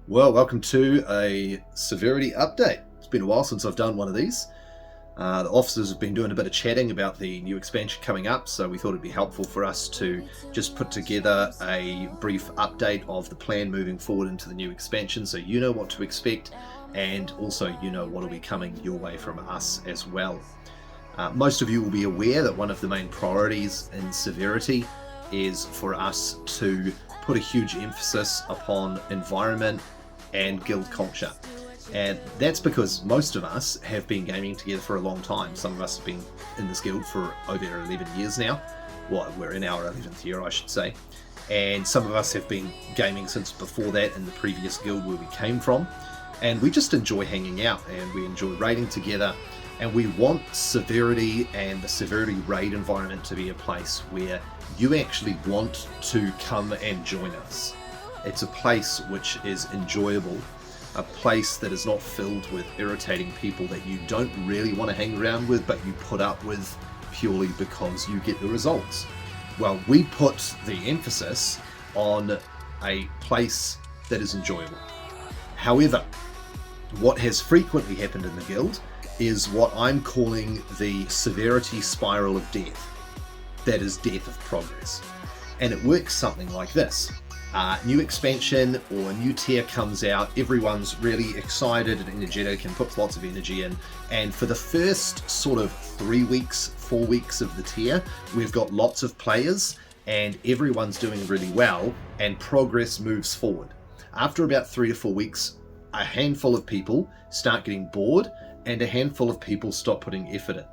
Well, welcome to a Severity update. It's been a while since I've done one of these. The officers have been doing a bit of chatting about the new expansion coming up, so we thought it'd be helpful for us to just put together a brief update of the plan moving forward into the new expansion, so you know what to expect, and also you know what will be coming your way from us as well. Most of you will be aware that one of the main priorities in Severity is for us to put a huge emphasis upon environment and guild culture. And that's because most of us have been gaming together for a long time. Some of us have been in this guild for over 11 years now. Well, we're in our 11th year, I should say. And some of us have been gaming since before that in the previous guild where we came from. And we just enjoy hanging out and we enjoy raiding together. And we want Severity and the Severity raid environment to be a place where you actually want to come and join us. It's a place which is enjoyable, a place that is not filled with irritating people that you don't really want to hang around with, but you put up with purely because you get the results. Well, we put the emphasis on a place that is enjoyable. However, what has frequently happened in the guild is what I'm calling the Severity spiral of death. That is death of progress. And it works something like this. New expansion or a new tier comes out, everyone's really excited and energetic and puts lots of energy in, and for the first sort of 3 weeks, 4 weeks of the tier, we've got lots of players and everyone's doing really well and progress moves forward. After about 3 to 4 weeks, a handful of people start getting bored and a handful of people stop putting effort in,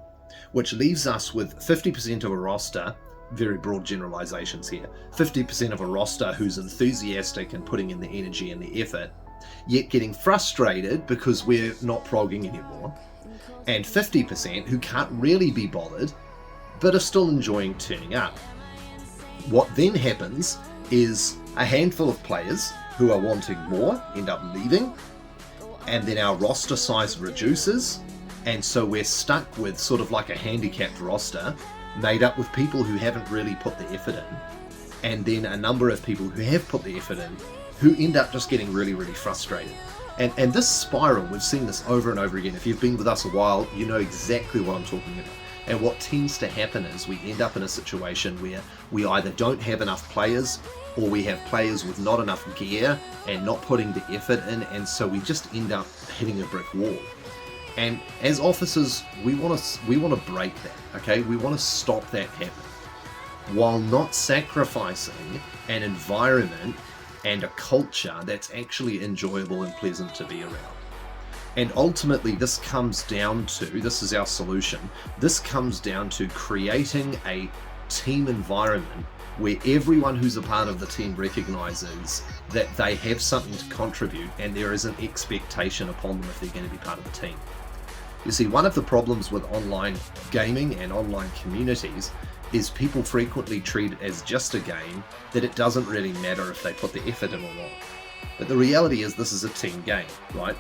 which leaves us with 50% of a roster, very broad generalizations here, 50% of a roster who's enthusiastic and putting in the energy and the effort, yet getting frustrated because we're not progging anymore, and 50% who can't really be bothered, but are still enjoying turning up. What then happens is a handful of players who are wanting more end up leaving, and then our roster size reduces, and so we're stuck with sort of like a handicapped roster made up with people who haven't really put the effort in, and then a number of people who have put the effort in who end up just getting really, really frustrated. And this spiral, we've seen this over and over again. If you've been with us a while, you know exactly what I'm talking about. And what tends to happen is we end up in a situation where we either don't have enough players, or we have players with not enough gear and not putting the effort in, and so we just end up hitting a brick wall. And as officers, we want to break that, okay? We want to stop that happening, while not sacrificing an environment and a culture that's actually enjoyable and pleasant to be around. And ultimately, this comes down to, this is our solution, this comes down to creating a team environment where everyone who's a part of the team recognizes that they have something to contribute and there is an expectation upon them if they're going to be part of the team. You see, one of the problems with online gaming and online communities is people frequently treat it as just a game, that it doesn't really matter if they put the effort in or not. But the reality is this is a team game, right?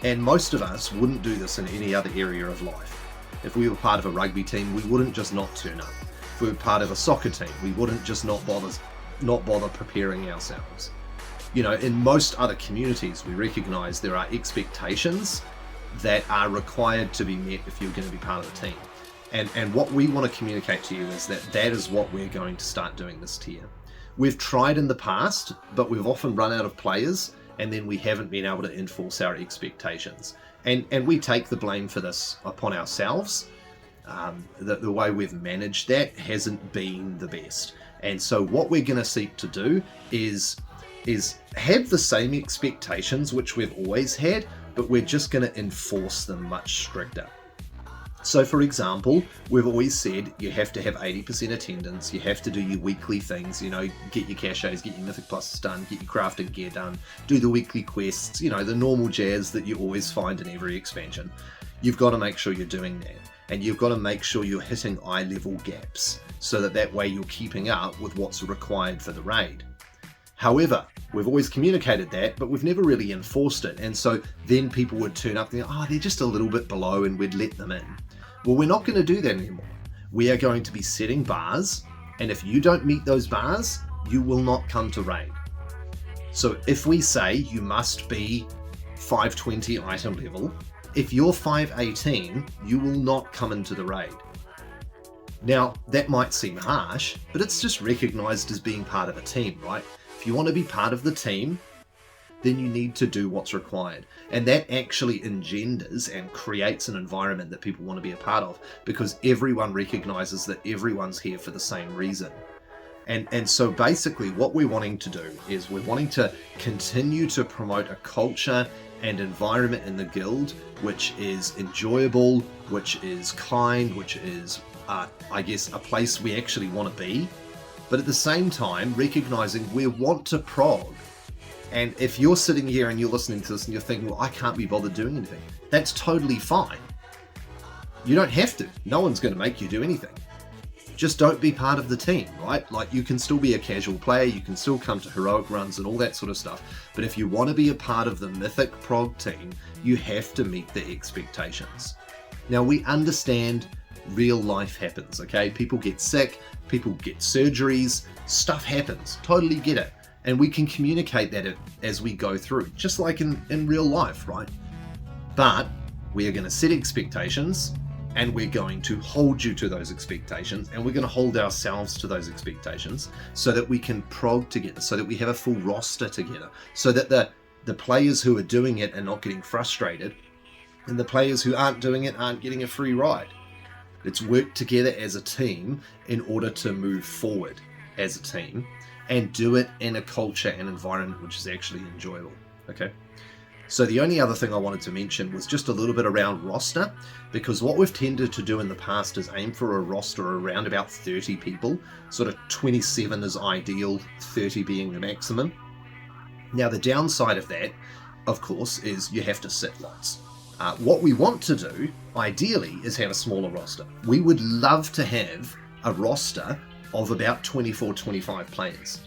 And most of us wouldn't do this in any other area of life. If we were part of a rugby team, we wouldn't just not turn up. If we were part of a soccer team, we wouldn't just not bother preparing ourselves. You know, in most other communities, we recognize there are expectations that are required to be met if you're going to be part of the team. And what we want to communicate to you is that that is what we're going to start doing this tier. We've tried in the past, but we've often run out of players, and then we haven't been able to enforce our expectations. And we take the blame for this upon ourselves. The way we've managed that hasn't been the best. And so what we're going to seek to do is have the same expectations which we've always had, but we're just going to enforce them much stricter. So for example, we've always said you have to have 80% attendance, you have to do your weekly things, you know, get your cachets, get your Mythic Pluses done, get your crafting gear done, do the weekly quests, you know, the normal jazz that you always find in every expansion. You've got to make sure you're doing that. And you've got to make sure you're hitting eye level gaps, so that way you're keeping up with what's required for the raid. However, we've always communicated that, but we've never really enforced it. And so then people would turn up and go, oh, they're just a little bit below, and we'd let them in. Well, we're not going to do that anymore. We are going to be setting bars, and if you don't meet those bars, you will not come to raid. So if we say you must be 520 item level, if you're 518, you will not come into the raid. Now, that might seem harsh, but it's just recognized as being part of a team, right? If you want to be part of the team, then you need to do what's required. And that actually engenders and creates an environment that people want to be a part of, because everyone recognizes that everyone's here for the same reason. And so basically what we're wanting to do is we're wanting to continue to promote a culture and environment in the guild which is enjoyable, which is kind, which is, I guess, a place we actually want to be. But at the same time, recognizing we want to prog. And if you're sitting here and you're listening to this and you're thinking, well, I can't be bothered doing anything, that's totally fine. You don't have to. No one's going to make you do anything. Just don't be part of the team, right? Like, you can still be a casual player, you can still come to heroic runs and all that sort of stuff. But if you want to be a part of the Mythic prog team, you have to meet the expectations. Now, we understand real life happens, okay? People get sick, people get surgeries, stuff happens. Totally get it. And we can communicate that as we go through, just like in real life, right? But we are going to set expectations, and we're going to hold you to those expectations, and we're going to hold ourselves to those expectations so that we can prog together, so that we have a full roster together, so that the players who are doing it are not getting frustrated, and the players who aren't doing it aren't getting a free ride. Let's work together as a team in order to move forward as a team, and do it in a culture and environment which is actually enjoyable, okay? So the only other thing I wanted to mention was just a little bit around roster, because what we've tended to do in the past is aim for a roster around about 30 people, sort of 27 is ideal, 30 being the maximum. Now the downside of that, of course, is you have to sit lots. What we want to do, ideally, is have a smaller roster. We would love to have a roster of about 24, 25 players.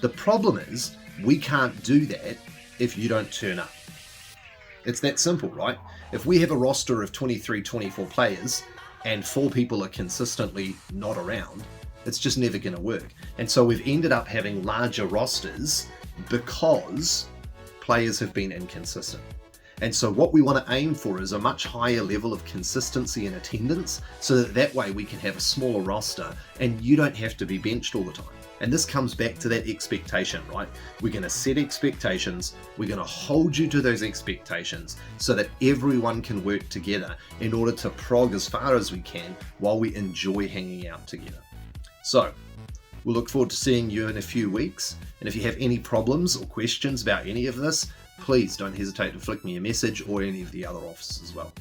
The problem is, we can't do that if you don't turn up. It's that simple, right? If we have a roster of 23, 24 players and 4 people are consistently not around, it's just never going to work. And so we've ended up having larger rosters because players have been inconsistent. And so what we want to aim for is a much higher level of consistency in attendance, so that way we can have a smaller roster and you don't have to be benched all the time. And this comes back to that expectation, right? We're going to set expectations, we're going to hold you to those expectations so that everyone can work together in order to prog as far as we can while we enjoy hanging out together. So, we'll look forward to seeing you in a few weeks. And if you have any problems or questions about any of this, please don't hesitate to flick me a message, or any of the other officers as well.